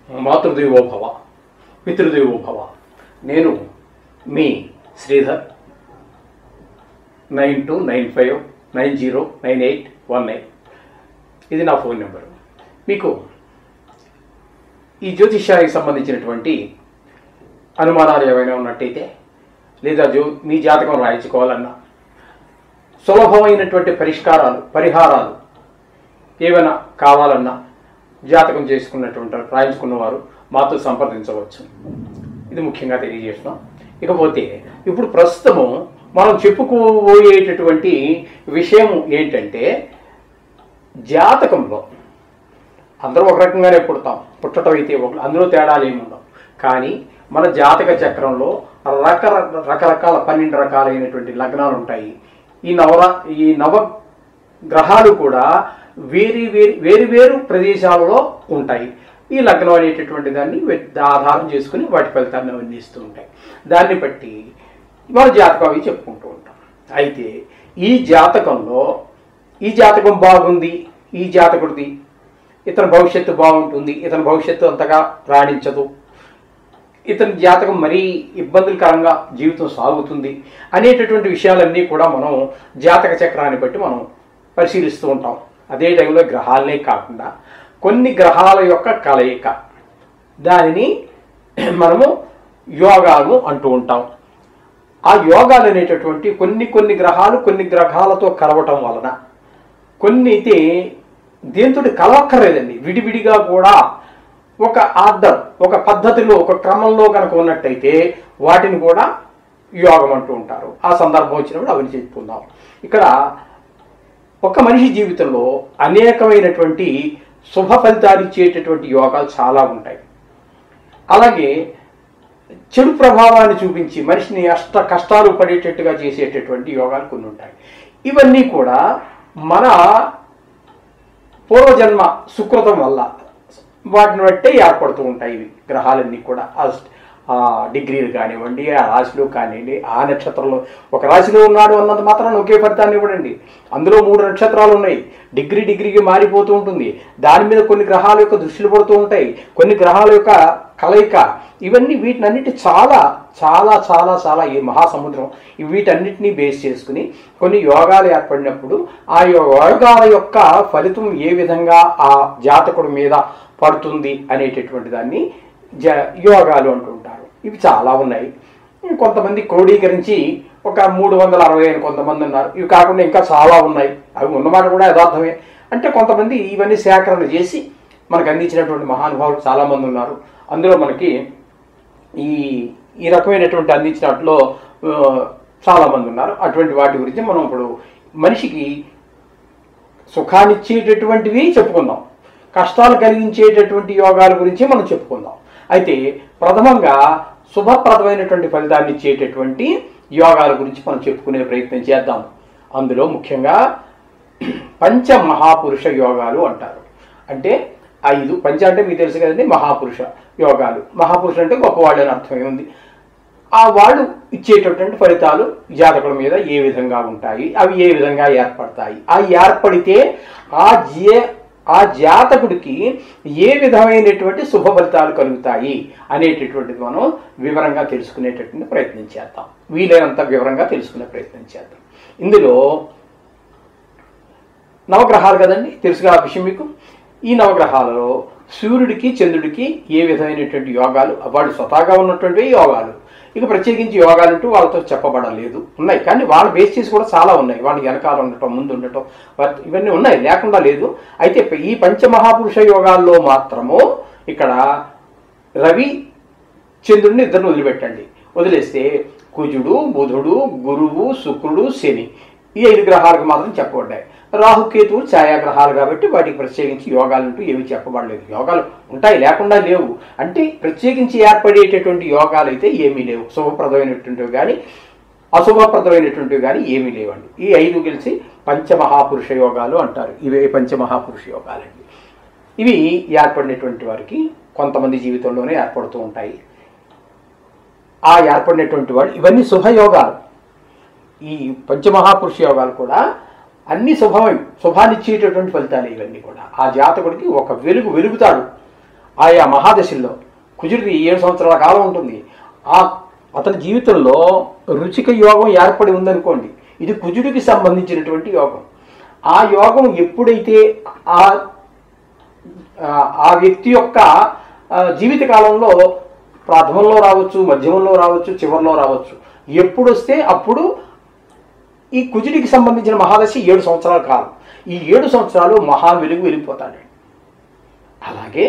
మాతృదేవో భవ, పితృదేవో భవ. నేను మీ శ్రీధర్. 9295909819 ఇది నా ఫోన్ నెంబరు. మీకు ఈ జ్యోతిష్యానికి సంబంధించినటువంటి అనుమానాలు ఏమైనా ఉన్నట్టయితే, లేదా మీ జాతకం రాయించుకోవాలన్నా, సులభమైనటువంటి పరిహారాలు ఏమైనా కావాలన్నా జాతకం రాయించుకున్నవారు మాతో సంప్రదించవచ్చు. ఇది ముఖ్యంగా తెలియజేస్తున్నాం. ఇకపోతే ఇప్పుడు ప్రస్తుతము మనం చెప్పుకోబోయేటటువంటి విషయం ఏంటంటే, జాతకంలో అందరూ ఒక రకంగానే పుట్టడం అయితే అందులో తేడాలు ఏమి ఉండవు. కానీ మన జాతక చక్రంలో రకరకాల 12 రకాలైనటువంటి లగ్నాలు ఉంటాయి. ఈ నవ గ్రహాలు కూడా వేరు ప్రదేశాలలో ఉంటాయి. ఈ లగ్నం అనేటటువంటి దాన్ని ఆధారం చేసుకుని వాటి ఫలితాన్ని అందిస్తూ ఉంటాయి. దాన్ని బట్టి మన జాతకం అవి చెప్పుకుంటూ ఉంటాం. అయితే ఈ జాతకం బాగుంది, ఈ జాతకుడిది ఇతని భవిష్యత్తు బాగుంటుంది, ఇతని భవిష్యత్తు అంతగా రాణించదు, ఇతని జాతకం మరీ ఇబ్బందులకరంగా జీవితం సాగుతుంది అనేటటువంటి విషయాలన్నీ కూడా మనం జాతక చక్రాన్ని బట్టి మనం పరిశీలిస్తూ ఉంటాం. అదే టైంలో గ్రహాలనే కాకుండా కొన్ని గ్రహాల యొక్క కలయిక, దానిని మనము యోగాలు అంటూ ఉంటాం. ఆ యోగాలు అనేటటువంటి కొన్ని గ్రహాలతో కలవటం వలన, కొన్ని అయితే దేంతో కలవక్కర్లేదండి, విడివిడిగా కూడా ఒక ఆర్డర్, ఒక పద్ధతిలో, ఒక క్రమంలో కనుక ఉన్నట్టయితే వాటిని కూడా యోగం అంటూ ఉంటారు. ఆ సందర్భం వచ్చినప్పుడు అవన్నీ చెప్పుకుందాం. ఇక్కడ ఒక మనిషి జీవితంలో అనేకమైనటువంటి శుభ ఫలితాలు ఇచ్చేటటువంటి యోగాలు చాలా ఉంటాయి. అలాగే చెడు ప్రభావాన్ని చూపించి మనిషిని కష్టాలు పడేటట్టుగా చేసేటటువంటి యోగాలు కొన్ని ఉంటాయి. ఇవన్నీ కూడా మన పూర్వజన్మ సుకృతం వల్ల వాటిని బట్టే ఏర్పడుతూ ఉంటాయి. ఇవి గ్రహాలన్నీ కూడా ఆ డిగ్రీలు కానివ్వండి, ఆ రాశిలో కానివ్వండి, ఆ నక్షత్రంలో ఒక రాశిలో ఉన్నాడు అన్నంత మాత్రాన్ని ఒకే ఫలితాన్ని ఇవ్వడండి. అందులో 3 నక్షత్రాలు ఉన్నాయి. డిగ్రీకి మారిపోతూ ఉంటుంది. దాని మీద కొన్ని గ్రహాల యొక్క దృష్టిలు పడుతూ ఉంటాయి, కొన్ని గ్రహాల యొక్క కలయిక. ఇవన్నీ వీటినన్నిటి చాలా చాలా చాలా చాలా ఈ మహాసముద్రం వీటన్నిటినీ బేస్ చేసుకుని కొన్ని యోగాలు ఏర్పడినప్పుడు ఆ యోగాల యొక్క ఫలితం ఏ విధంగా ఆ జాతకుడి మీద పడుతుంది అనేటటువంటి దాన్ని యోగాలు అంటుంటారు. ఇవి చాలా ఉన్నాయి. కొంతమంది క్రోడీకరించి ఒక 360 అని కొంతమంది ఉన్నారు. ఇవి కాకుండా ఇంకా చాలా ఉన్నాయి. అవి ఉన్నమాట కూడా యథార్థమే. అంటే కొంతమంది ఇవన్నీ సేకరణ చేసి మనకు అందించినటువంటి మహానుభావులు చాలామంది ఉన్నారు. అందులో మనకి ఈ రకమైనటువంటి అందించినట్లో చాలామంది ఉన్నారు. అటువంటి వాటి గురించి మనం ఇప్పుడు మనిషికి సుఖాన్నిచ్చేటటువంటివి చెప్పుకుందాం, కష్టాలు కలిగించేటటువంటి యోగాల గురించి మనం చెప్పుకుందాం. అయితే ప్రథమంగా శుభప్రదమైనటువంటి ఫలితాన్ని ఇచ్చేటటువంటి యోగాల గురించి మనం చెప్పుకునే ప్రయత్నం చేద్దాం. అందులో ముఖ్యంగా పంచమహాపురుష యోగాలు అంటారు. అంటే 5 పంచ అంటే మీకు తెలుసు కదండి, మహాపురుష యోగాలు. మహాపురుష అంటే గొప్పవాళ్ళు అని అర్థమే ఉంది. ఆ వాళ్ళు ఇచ్చేటటువంటి ఫలితాలు జాతకుల మీద ఏ విధంగా ఉంటాయి, అవి ఏ విధంగా ఏర్పడతాయి, ఆ ఏర్పడితే ఆ జాతకుడికి ఏ విధమైనటువంటి శుభ ఫలితాలు కలుగుతాయి అనేటటువంటిది మనం వివరంగా తెలుసుకునేటటువంటి ప్రయత్నం చేద్దాం. వీలైనంత వివరంగా తెలుసుకునే ప్రయత్నం చేద్దాం. ఇందులో నవగ్రహాలు కదండి, తెలుసుగా ఆ విషయం మీకు. ఈ నవగ్రహాలలో సూర్యుడికి చంద్రుడికి ఏ విధమైనటువంటి యోగాలు, వాళ్ళు స్వతహాగా ఉన్నటువంటి యోగాలు, ఇక ప్రత్యేకించి యోగాలు అంటూ వాళ్ళతో చెప్పబడలేదు. ఉన్నాయి, కానీ వాళ్ళు బేస్ చేసి కూడా చాలా ఉన్నాయి. వాళ్ళు వెనకాల ఉండటం, ముందు ఉండటం, ఇవన్నీ ఉన్నాయి, లేకుండా లేదు. అయితే ఈ పంచమహాపురుష యోగాల్లో మాత్రము ఇక్కడ రవి చంద్రుడిని ఇద్దరిని వదిలిపెట్టండి. వదిలేస్తే కుజుడు, బుధుడు, గురువు, శుక్రుడు, శని ఈ 5 గ్రహాలకు మాత్రం చెప్పబడ్డాయి. రాహుకేతువు ఛాయాగ్రహాలు కాబట్టి వాటికి ప్రత్యేకించి యోగాలంటూ ఏమి చెప్పబడలేదు. యోగాలు ఉంటాయి, లేకుండా లేవు. అంటే ప్రత్యేకించి ఏర్పడేటటువంటి యోగాలు అయితే ఏమీ లేవు. శుభప్రదమైనటువంటివి కానీ అశుభప్రదమైనటువంటివి కానీ ఏమీ లేవండి. ఈ 5 కలిసి పంచమహాపురుష యోగాలు అంటారు. ఇవే పంచమహాపురుష యోగాలండి. ఇవి ఏర్పడినటువంటి వారికి కొంతమంది జీవితంలోనే ఏర్పడుతూ ఉంటాయి. ఆ ఏర్పడినటువంటి వాడు ఇవన్నీ శుభయోగాలు. ఈ పంచమహాపురుష యోగాలు కూడా అన్ని శుభాన్నిచ్చేటటువంటి ఫలితాలు ఇవన్నీ కూడా. ఆ జాతకుడికి ఒక వెలుగుతాడు. ఆయా మహాదశల్లో కుజుడికి 7 సంవత్సరాల కాలం ఉంటుంది. అతని జీవితంలో రుచిక యోగం ఏర్పడి ఉందనుకోండి, ఇది కుజుడికి సంబంధించినటువంటి యోగం. ఆ యోగం ఎప్పుడైతే ఆ వ్యక్తి యొక్క జీవిత కాలంలో ప్రాథమంలో రావచ్చు, మధ్యమంలో రావచ్చు, చివరిలో రావచ్చు, ఎప్పుడు వస్తే అప్పుడు ఈ కుజుడికి సంబంధించిన మహాదశ 7 సంవత్సరాల కాలం. ఈ 7 సంవత్సరాలు మహా వెలుగు వెళ్ళిపోతాడు. అలాగే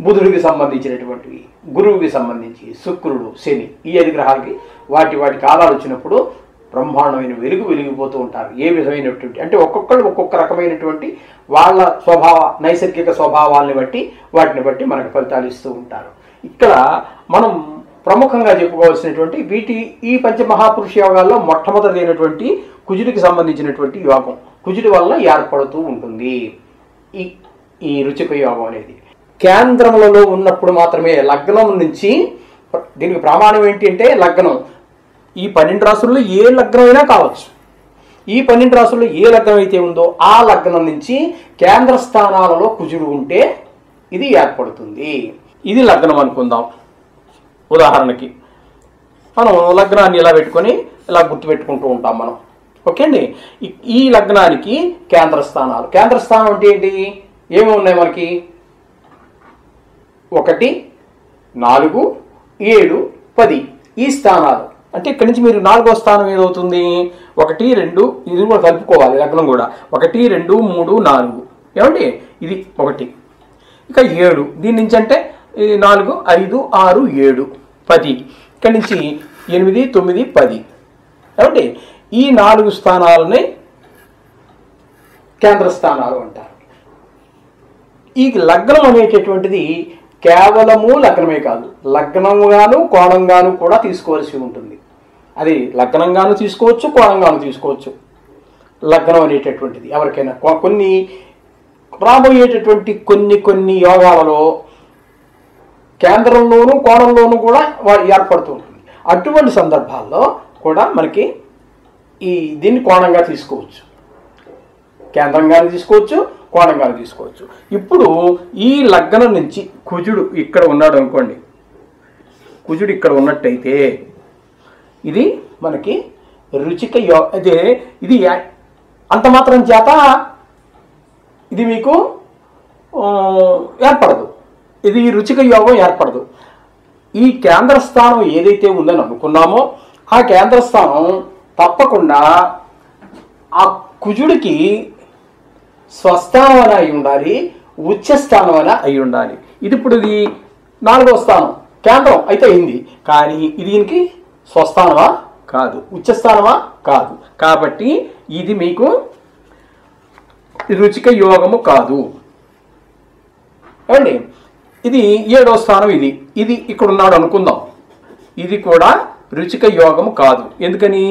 బుధుడికి సంబంధించినటువంటివి, గురువుకి సంబంధించి శుక్రుడు, శని, ఈ 5 గ్రహాలకి వాటి కాలాలు వచ్చినప్పుడు బ్రహ్మాండమైన వెలుగు వెలిగిపోతూ ఉంటారు. ఏ విధమైనటువంటి అంటే ఒక్కొక్కరు ఒక్కొక్క రకమైనటువంటి వాళ్ళ నైసర్గిక స్వభావాలని బట్టి వాటిని బట్టి మనకు ఫలితాలు ఇస్తూ ఉంటారు. ఇక్కడ మనం ప్రముఖంగా చెప్పుకోవాల్సినటువంటి ఈ పంచమహాపురుష యోగాల్లో మొట్టమొదటైనటువంటి కుజుడికి సంబంధించినటువంటి యోగం, కుజుడి వల్ల ఏర్పడుతూ ఉంటుంది ఈ రుచిక యోగం అనేది. కేంద్రములలో ఉన్నప్పుడు మాత్రమే, లగ్నం నుంచి, దీనికి ప్రమాణం ఏంటి అంటే లగ్నం, ఈ 12 రాశుల్లో ఏ లగ్నం అయినా కావచ్చు. ఈ 12 రాశుల్లో ఏ లగ్నం అయితే ఉందో ఆ లగ్నం నుంచి కేంద్ర స్థానాలలో కుజుడు ఉంటే ఇది ఏర్పడుతుంది. ఇది లగ్నం అనుకుందాం. ఉదాహరణకి మనం లగ్నాన్ని ఇలా పెట్టుకొని ఇలా గుర్తుపెట్టుకుంటూ ఉంటాం మనం. ఓకే అండి. ఈ లగ్నానికి కేంద్ర స్థానాలు, కేంద్ర స్థానం అంటే ఏంటి, ఏమి ఉన్నాయి మనకి, 1, 4, 7, 10 ఈ స్థానాలు. అంటే ఇక్కడి నుంచి మీరు 4వ స్థానం ఏదవుతుంది, 1, 2, ఇది కూడా కలుపుకోవాలి లగ్నం కూడా, 1, 2, 3, 4 ఏమండి, ఇది 1. ఇక 7 దీని నుంచి అంటే 4, 5, 6, 7, 10 ఇక్కడి నుంచి 8, 9, 10 ఏమండి. ఈ 4 స్థానాలని కేంద్ర స్థానాలు అంటారు. ఈ లగ్నం అనేటటువంటిది కేవలము లగ్నమే కాదు, లగ్నంగాను కోణంగాను కూడా తీసుకోవాల్సి ఉంటుంది. అది లగ్నంగాను తీసుకోవచ్చు, కోణంగాను తీసుకోవచ్చు. లగ్నం అనేటటువంటిది ఎవరికైనా కొన్ని రాబోయేటటువంటి కొన్ని యోగాలలో కేంద్రంలోనూ కోణంలోనూ కూడా ఏర్పడుతూ ఉంటుంది. అటువంటి సందర్భాల్లో కూడా మనకి దీన్ని కోణంగా తీసుకోవచ్చు, కేంద్రంగానే తీసుకోవచ్చు, కోణంగానే తీసుకోవచ్చు. ఇప్పుడు ఈ లగ్నం నుంచి కుజుడు ఇక్కడ ఉన్నాడు అనుకోండి, కుజుడు ఇక్కడ ఉన్నట్టయితే ఇది మనకి రుచిక అదే ఇది అంత మాత్రం చేత ఇది మీకు ఏర్పడదు, ఇది రుచిక యోగం ఏర్పడదు. ఈ కేంద్ర స్థానం ఏదైతే ఉందని అనుకున్నామో ఆ కేంద్ర స్థానం తప్పకుండా ఆ కుజుడికి స్వస్థానం అని అయి ఉండాలి, ఉచ్చస్థానం అని అయి ఉండాలి. ఇది ఇప్పుడు ఇది 4వ స్థానం కేంద్రం అయితే అయింది, కానీ ఇది దీనికి స్వస్థానమా కాదు, ఉచ్చస్థానమా కాదు. కాబట్టి ఇది మీకు రుచిక యోగము కాదు అండి. ఇది 7వ స్థానం, ఇది ఇక్కడ ఉన్నాడు అనుకుందాం, ఇది కూడా రుచిక యోగము కాదు. ఎందుకని,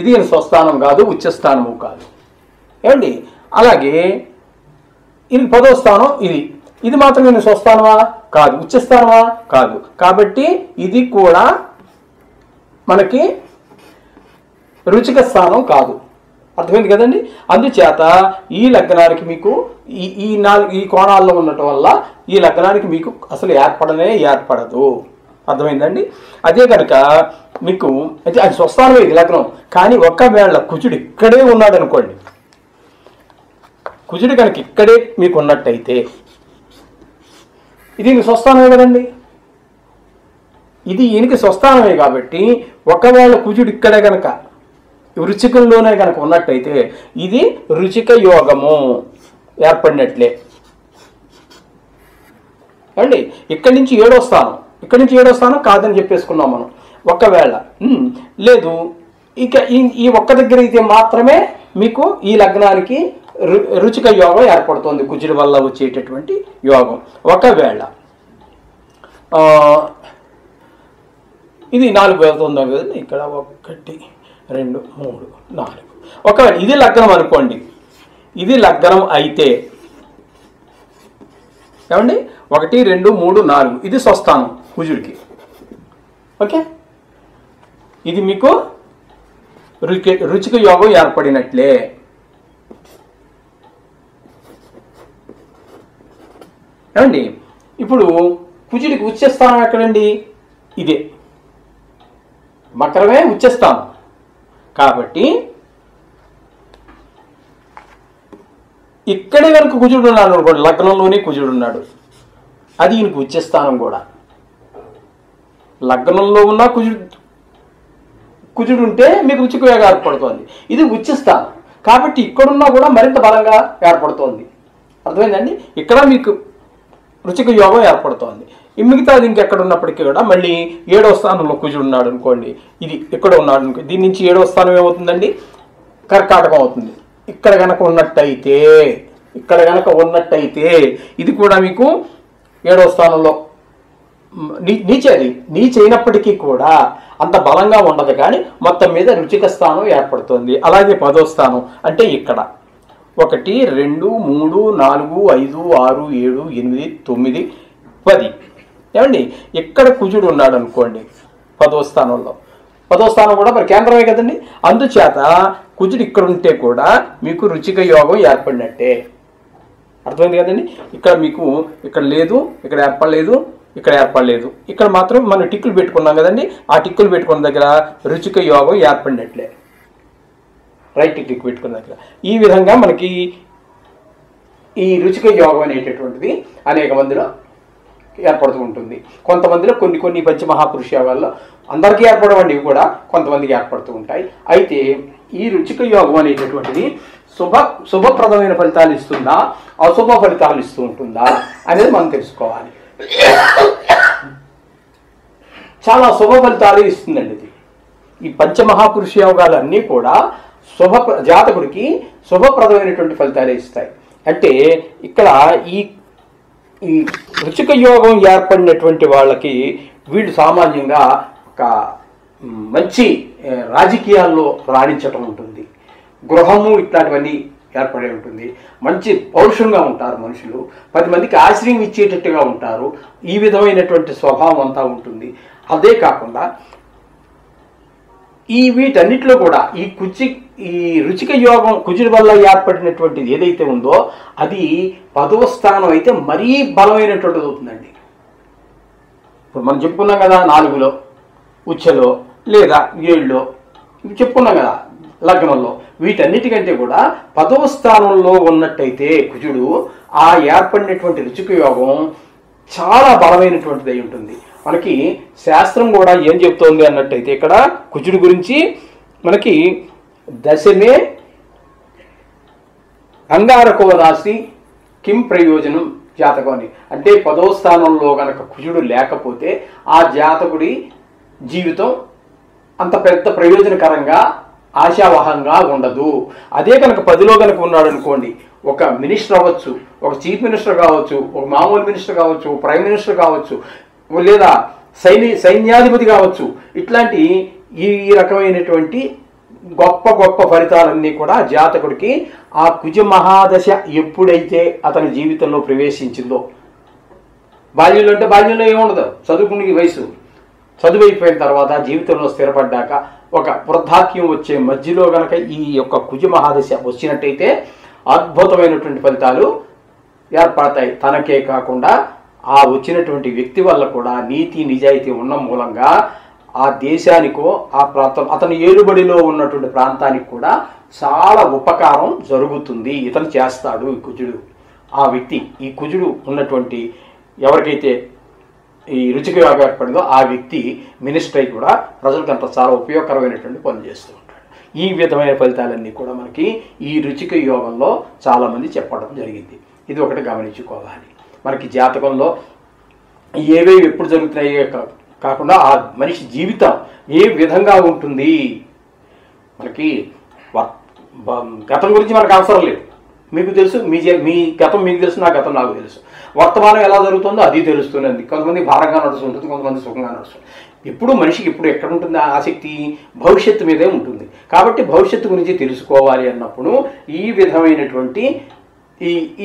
ఇది స్వస్థానం కాదు, ఉచ్చస్థానము కాదు ఏమండి. అలాగే ఇది 10వ స్థానం, ఇది మాత్రం నేను స్వస్థానమా కాదు, ఉచ్చస్థానమా కాదు. కాబట్టి ఇది కూడా మనకి రుచిక స్థానం కాదు. అర్థమైంది కదండి. అందుచేత ఈ లగ్నానికి మీకు ఈ కోణాల్లో ఉండటం వల్ల ఈ లగ్నానికి మీకు అసలు ఏర్పడదు. అర్థమైందండి. అదే కనుక మీకు అయితే అది స్వస్థానమే ఇది లగ్నం, కానీ ఒకవేళ కుజుడు ఇక్కడే ఉన్నాడు అనుకోండి, కుజుడు కనుక ఇక్కడే మీకు ఉన్నట్టయితే ఇది స్వస్థానమే కదండి, ఇది ఈయనకి స్వస్థానమే. కాబట్టి ఒకవేళ కుజుడు ఇక్కడే కనుక రుచికంలోనే కనుక ఉన్నట్టయితే ఇది రుచిక యోగము ఏర్పడినట్లే అండి. ఇక్కడి నుంచి 7వ స్థానం కాదని చెప్పేసుకున్నాం మనం. ఒకవేళ లేదు ఇక ఈ ఒక్క దగ్గర అయితే మాత్రమే మీకు ఈ లగ్నానికి రుచిక యోగం ఏర్పడుతుంది, కుజుడి వల్ల వచ్చేటటువంటి యోగం. ఒకవేళ ఇది 4 అవుతుందో కదండి, ఇక్కడ 1, 2, 3, 4. ఒకవేళ ఇది లగ్నం అనుకోండి, ఇది లగ్నం అయితే ఏమండి 1, 2, 3, 4 ఇది స్వస్థానం కుజుడికి. ఓకే, ఇది మీకు రుచిక యోగం ఏర్పడినట్లే. ఏమండి ఇప్పుడు కుజుడికి ఉచ్చస్థానం ఎక్కడండి? ఇదే మకరమే ఉచ్చస్థానం. కాబట్టి ఇక్కడే కనుక కుజుడు ఉన్నాడు అనుకోండి, లగ్నంలోనే కుజుడు ఉన్నాడు, అది ఈయనకు ఉచ్చస్థానం కూడా. లగ్నంలో ఉన్న కుజుడు ఉంటే మీకు రుచిక యోగం ఏర్పడుతోంది. ఇది ఉచ్చస్థానం కాబట్టి ఇక్కడున్నా కూడా మరింత బలంగా ఏర్పడుతోంది. అర్థమైందండి? ఇక్కడ మీకు రుచిక యోగం ఏర్పడుతోంది. మిగతాది ఇంకెక్కడ ఉన్నప్పటికీ కూడా మళ్ళీ 7వ స్థానంలో కుజుడు ఉన్నాడు అనుకోండి, ఇది ఇక్కడ ఉన్నాడు అనుకో, దీని నుంచి 7వ స్థానం ఏమవుతుందండి? కర్కాటకం అవుతుంది. ఇక్కడ కనుక ఉన్నట్టయితే ఇది కూడా మీకు 7వ స్థానంలో నీచ అయినప్పటికీ కూడా అంత బలంగా ఉండదు, కానీ మొత్తం మీద రుచిక స్థానం ఏర్పడుతుంది. అలాగే 10వ స్థానం అంటే ఇక్కడ 1 2 3 4 5 6 7 8 9 10 ఏమండి, ఇక్కడ కుజుడు ఉన్నాడు అనుకోండి 10వ స్థానంలో. 10వ స్థానం కూడా మరి కేంద్రమే కదండి. అందుచేత కుజుడు ఇక్కడ ఉంటే కూడా మీకు రుచిక యోగం ఏర్పడినట్టే. అర్థమైంది కదండి? ఇక్కడ మీకు ఇక్కడ లేదు, ఇక్కడ ఏర్పడలేదు, ఇక్కడ మాత్రం మనం టిక్కులు పెట్టుకున్నాం కదండి. ఆ టిక్కులు పెట్టుకున్న దగ్గర రుచిక యోగం ఏర్పడినట్లే. రైట్ టిక్ పెట్టుకున్న దగ్గర ఈ విధంగా మనకి ఈ రుచిక యోగం అనేటటువంటిది అనేక మందిలో ఏర్పడుతూ ఉంటుంది. కొంతమందిలో కొన్ని పంచమహాపురుష యోగాల్లో అందరికీ ఏర్పడవండి, ఇవి కూడా కొంతమందికి ఏర్పడుతూ ఉంటాయి. అయితే ఈ రుచిక యోగం అనేటటువంటిది శుభప్రదమైన ఫలితాలు ఇస్తుందా, అశుభ ఫలితాలు ఇస్తూ ఉంటుందా అనేది మనం తెలుసుకోవాలి. చాలా శుభ ఫలితాలు ఇస్తుందండి ఇది. ఈ పంచమహాపురుష యోగాలన్నీ కూడా జాతకుడికి శుభప్రదమైనటువంటి ఫలితాలే ఇస్తాయి. అంటే ఇక్కడ ఈ రుచిక యోగం ఏర్పడినటువంటి వాళ్ళకి వీళ్ళు సామాన్యంగా ఒక మంచి రాజకీయాల్లో రాణించటం ఉంటుంది, గృహము ఇట్లాంటివన్నీ ఏర్పడి ఉంటుంది, మంచి పౌరుషంగా ఉంటారు మనుషులు, 10 మందికి ఆశ్రయం ఇచ్చేటట్టుగా ఉంటారు, ఈ విధమైనటువంటి స్వభావం అంతా ఉంటుంది. అదే కాకుండా వీటన్నిటిలో కూడా ఈ రుచిక యోగం కుజుడి వల్ల ఏర్పడినటువంటిది ఏదైతే ఉందో అది 10వ స్థానం అయితే మరీ బలమైనటువంటిది అవుతుందండి. ఇప్పుడు మనం చెప్పుకున్నాం కదా, 4లో ఉచ్చలో లేదా 7లో చెప్పుకున్నాం కదా లగ్నంలో. వీటన్నిటికంటే కూడా 10వ స్థానంలో ఉన్నట్టయితే కుజుడు ఆ ఏర్పడినటువంటి రుచిక యోగం చాలా బలమైనటువంటిది అయి ఉంటుంది. మనకి శాస్త్రం కూడా ఏం చెప్తోంది అన్నట్టయితే ఇక్కడ కుజుడు గురించి మనకి దశమే అంగారకో రాశి కిం ప్రయోజనం జాతకం అని. అంటే 10వ స్థానంలో కనుక కుజుడు లేకపోతే ఆ జాతకుడి జీవితం అంత పెద్ద ప్రయోజనకరంగా ఆశావహంగా ఉండదు. అదే కనుక 10లో కనుక ఉన్నాడు అనుకోండి, ఒక మినిస్టర్ అవ్వచ్చు, ఒక చీఫ్ మినిస్టర్ కావచ్చు, ఒక మామూలు మినిస్టర్ కావచ్చు, ప్రైమ్ మినిస్టర్ కావచ్చు, లేదా సైన్యాధిపతి కావచ్చు. ఇట్లాంటి ఈ రకమైనటువంటి గొప్ప ఫలితాలన్నీ కూడా జాతకుడికి ఆ కుజ మహాదశ ఎప్పుడైతే అతని జీవితంలో ప్రవేశించిందో, బాల్యంలో అంటే బాల్యంలో ఏముండదు, చదువుకునే వయసు, చదువు అయిపోయిన తర్వాత జీవితంలో స్థిరపడ్డాక ఒక వృద్ధాక్యం వచ్చే మధ్యలో గనక ఈ యొక్క కుజ మహాదశ వచ్చినట్టయితే అద్భుతమైనటువంటి ఫలితాలు ఏర్పడతాయి. తనకే కాకుండా ఆ వచ్చినటువంటి వ్యక్తి వల్ల కూడా నీతి నిజాయితీ ఉన్న మూలంగా ఆ దేశానికో ఆ ప్రాంతం అతని ఏలుబడిలో ఉన్నటువంటి ప్రాంతానికి కూడా చాలా ఉపకారం జరుగుతుంది. ఇతను చేస్తాడు ఈ కుజుడు. ఆ వ్యక్తి ఈ కుజుడు ఉన్నటువంటి ఎవరికైతే ఈ రుచిక యోగం ఏర్పడిందో ఆ వ్యక్తి మినిస్టర్ అయి కూడా ప్రజలకు అంత చాలా ఉపయోగకరమైనటువంటి పనులు చేస్తూ ఉంటాడు. ఈ విధమైన ఫలితాలన్నీ కూడా మనకి ఈ రుచిక యోగంలో చాలామంది చెప్పడం జరిగింది. ఇది ఒకటి గమనించుకోవాలి. మనకి జాతకంలో ఏవేవి ఎప్పుడు జరుగుతున్నాయో కాకుండా ఆ మనిషి జీవితం ఏ విధంగా ఉంటుంది, మనకి గతం గురించి మనకు అవసరం లేదు. మీకు తెలుసు, మీ గతం మీకు తెలుసు, నా గతం నాకు తెలుసు. వర్తమానం ఎలా జరుగుతుందో అది తెలుస్తుంది. కొంతమంది భారంగా నడుస్తుంటుంది, కొంతమంది సుఖంగా నడుస్తుంది. ఎప్పుడు మనిషికి ఇప్పుడు ఎక్కడ ఉంటుంది ఆసక్తి? భవిష్యత్తు మీదే ఉంటుంది. కాబట్టి భవిష్యత్తు గురించి తెలుసుకోవాలి అన్నప్పుడు ఈ విధమైనటువంటి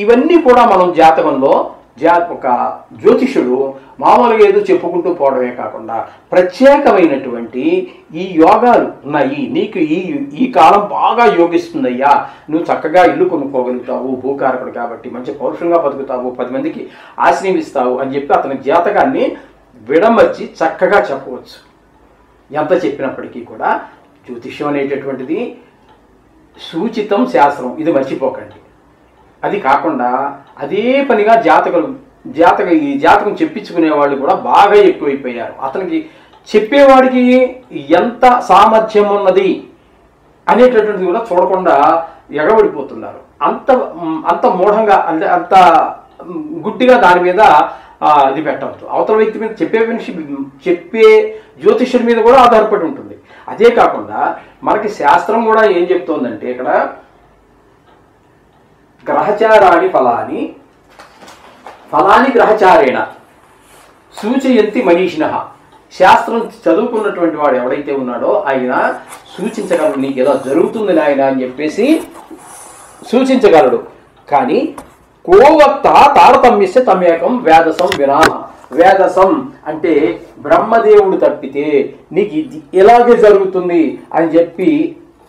ఇవన్నీ కూడా మనం ఒక జ్యోతిషుడు మామూలుగా ఏదో చెప్పుకుంటూ పోవడమే కాకుండా ప్రత్యేకమైనటువంటి ఈ యోగాలు ఉన్నాయి, నీకు ఈ కాలం బాగా యోగిస్తుందయ్యా, నువ్వు చక్కగా ఇల్లు కొనుక్కోగలుగుతావు, భూకారకుడు కాబట్టి మంచి పౌరుషంగా బతుకుతావు, 10 మందికి ఆశ్రయిస్తావు అని చెప్పి అతని జాతకాన్ని విడమర్చి చక్కగా చెప్పవచ్చు. ఎంత చెప్పినప్పటికీ కూడా జ్యోతిష్యం అనేటటువంటిది సూచితం శాస్త్రం, ఇది మర్చిపోకండి. అది కాకుండా అదే పనిగా ఈ జాతకం చెప్పించుకునే వాళ్ళు కూడా బాగా ఎక్కువైపోయారు. అతనికి చెప్పేవాడికి ఎంత సామర్థ్యం ఉన్నది అనేటటువంటిది కూడా చూడకుండా ఎగబడిపోతున్నారు. అంత మూఢంగా, అంటే అంత గుడ్డిగా దాని మీద ఇది పెట్టవచ్చు. అవతల వ్యక్తి మీద చెప్పే జ్యోతిష్యుడి మీద కూడా ఆధారపడి ఉంటుంది. అదే కాకుండా మనకి శాస్త్రం కూడా ఏం చెప్తోందంటే, ఇక్కడ గ్రహచారాణి ఫలాని గ్రహచారేణ సూచయంతి మనీషిణ. శాస్త్రం చదువుకున్నటువంటి వాడు ఎవడైతే ఉన్నాడో ఆయన సూచించగలడు, నీకు ఏదో జరుగుతుంది నాయన అని చెప్పేసి సూచించగలడు. కానీ కోవక్త తారతమ్యస్య తమేకం వేదసం వినా. వేదసం అంటే బ్రహ్మదేవుడు తప్పితే నీకు ఇది ఇలాగే జరుగుతుంది అని చెప్పి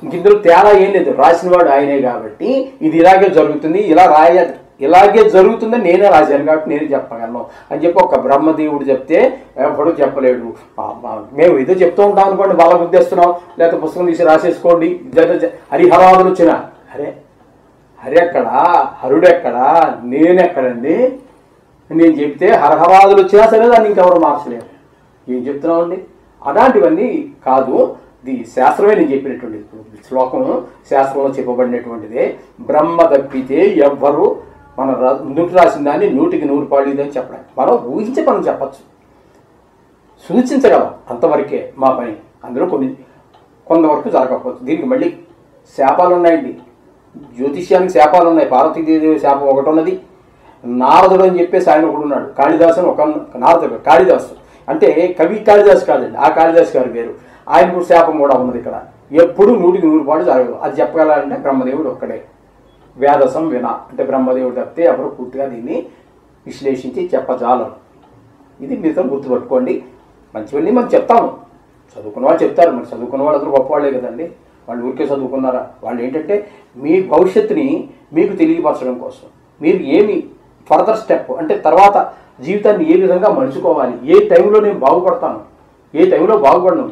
ఇందులో తేడా ఏం లేదు, రాసినవాడు ఆయనే కాబట్టి ఇది ఇలాగే జరుగుతుంది, ఇలాగే జరుగుతుందని నేనే రాశాను కాబట్టి నేను చెప్పగలను అని చెప్పి ఒక బ్రహ్మదేవుడు చెప్తే ఎవడు చెప్పలేడు. మేము ఏదో చెప్తూ ఉంటాం అనుకోండి, వాళ్ళ గుద్దేస్తున్నాం, లేకపోతే పుస్తకం తీసి రాసేసుకోండి, హరిహరాదులు వచ్చిన హరెక్కడా, హరుడెక్కడా, నేనెక్కడండి, నేను చెప్తే హరహరాదులు వచ్చినా సరే దాన్ని ఇంకెవరు మార్చలేరు. ఏం చెప్తున్నామండి? అలాంటివన్నీ కాదు. ఇది శాస్త్రమే నేను చెప్పినటువంటి శ్లోకం, శాస్త్రంలో చెప్పబడినటువంటిదే. బ్రహ్మ తప్పితే ఎవ్వరు మన ముందుకు రాసిన దాన్ని 100కి 100 ఇదని చెప్పడం, మనం ఊహించే మనం చెప్పచ్చు, సూచించగలం, అంతవరకే మా పని. అందులో కొంతవరకు జరగకపోవచ్చు. దీనికి మళ్ళీ శాపాలు ఉన్నాయండి, జ్యోతిష్యానికి శాపాలు ఉన్నాయి. పార్వతీదేవి శాపం ఒకటి ఉన్నది. నారదుడు అని చెప్పేసి ఆయన ఒకడు ఉన్నాడు, కాళిదాసు అని ఒక నారదుడు, కాళిదాసు అంటే కవి కాళిదాసు కాదండి, ఆ కాళిదాసు గారు వేరు. ఆయనకు శాపం కూడా ఉన్నది. ఇక్కడ ఎప్పుడు 100కి 100 జరగదు. అది చెప్పగలంటే బ్రహ్మదేవుడు ఒక్కడే. వేదసం వినా అంటే బ్రహ్మదేవుడు తప్పితే ఎవరు పూర్తిగా దీన్ని విశ్లేషించి చెప్పజాలరు. ఇది మీతో గుర్తుపట్టుకోండి. మంచివన్నీ మనం చెప్తాము, చదువుకున్న వాళ్ళు చెప్తారు. మరి చదువుకున్న వాళ్ళు అందరూ గొప్పవాళ్ళే కదండి. వాళ్ళు ఊరికే చదువుకున్నారా? వాళ్ళు ఏంటంటే మీ భవిష్యత్తుని మీకు తెలియపరచడం కోసం, మీరు ఏమి ఫర్దర్ స్టెప్ అంటే తర్వాత జీవితాన్ని ఏ విధంగా మలుచుకోవాలి, ఏ టైంలో నేను బాగుపడతాను, ఏ టైంలో బాగుపడను,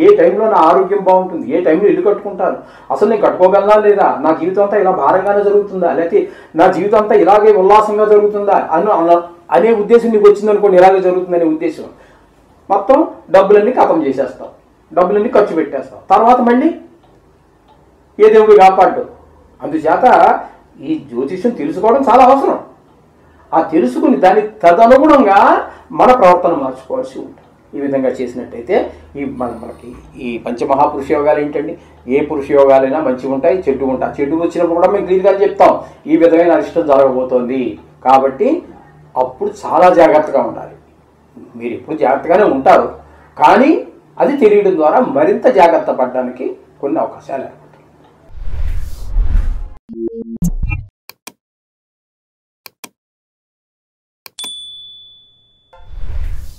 ఏ టైంలో నా ఆరోగ్యం బాగుంటుంది, ఏ టైంలో ఇల్లు కట్టుకుంటాను, అసలు నేను కట్టుకోగలనా లేదా, నా జీవితం అంతా ఇలా భారంగానే జరుగుతుందా, లేకపోతే నా జీవితం అంతా ఇలాగే ఉల్లాసంగా జరుగుతుందా అనే ఉద్దేశం నీకు వచ్చిందనుకోండి, ఇలాగే జరుగుతుందనే ఉద్దేశం, మొత్తం డబ్బులన్నీ ఖతం చేసేస్తాం, డబ్బులన్నీ ఖర్చు పెట్టేస్తాం. తర్వాత మళ్ళీ ఏ దేవుడు కాపాడు. అందుచేత ఈ జ్యోతిష్యం తెలుసుకోవడం చాలా అవసరం. ఆ తెలుసుకుని దాని తదనుగుణంగా మన ప్రవర్తన మార్చుకోవాల్సి ఉంటుంది. ఈ విధంగా చేసినట్టయితే మనకి ఈ పంచమహాపురుష యోగాలు ఏంటండి, ఏ పురుష యోగాలైనా మంచిగా ఉంటాయి, చెడ్డు ఉంటాయి. చెడ్డు వచ్చినప్పుడు కూడా మేము క్లియర్గా చెప్తాం, ఈ విధమైన అరిష్టం జరగబోతోంది కాబట్టి అప్పుడు చాలా జాగ్రత్తగా ఉండాలి. మీరు ఎప్పుడు జాగ్రత్తగానే ఉంటారు, కానీ అది తెలియడం ద్వారా మరింత జాగ్రత్త పడడానికి కొన్ని అవకాశాలు